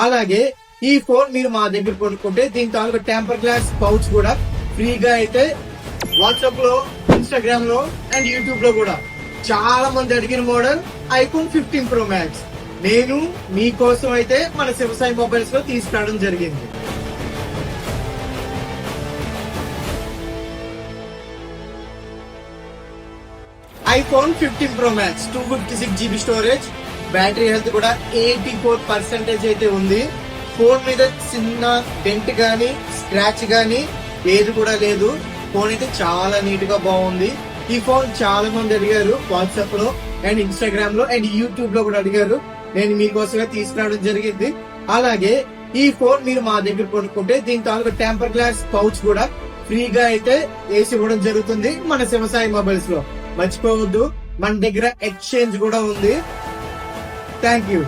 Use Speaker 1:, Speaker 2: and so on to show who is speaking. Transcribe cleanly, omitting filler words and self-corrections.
Speaker 1: అలాగే ఈ ఫోన్ మీరు మా దగ్గర కొనుక్కుంటే దీని తాలూకా టెంపర్ గ్లాస్ పౌచ్ కూడా ఫ్రీగా అయితే వాట్సాప్ లో, ఇన్స్టాగ్రామ్ లో అండ్ యూట్యూబ్ లో కూడా చాలా మంది అడిగిన మోడల్ ఐఫోన్ 15 Pro Max నేను మీకోసం అయితే మన శివసాయి మొబైల్స్ లో తీసుకురావడం జరిగింది. IPhone 15 Pro Max 256GB storage, battery health కూడా 84% అయితే ఉంది. ఫోన్ మీద చిన్న డెంట్ గానీ స్క్రాచ్ గానీ ఏది కూడా లేదు. ఫోన్ అయితే చాలా నీట్ గా బాగుంది. ఈ ఫోన్ చాలా మంది అడిగారు వాట్సాప్ లో అండ్ ఇన్స్టాగ్రామ్ లో అండ్ యూట్యూబ్ లో కూడా అడిగారు. నేను మీకోసమే తీసుకురావడం జరిగింది. అలాగే ఈ ఫోన్ మీరు మా దగ్గర కొనుక్కుంటే దీని తాలూకా టెంపర్ గ్లాస్ పౌచ్ కూడా ఫ్రీగా అయితే వేసి ఇవ్వడం జరుగుతుంది మన శివసాయి మొబైల్స్ లో. మర్చిపోవద్దు, మన దగ్గర ఎక్స్చేంజ్ కూడా ఉంది. Thank you.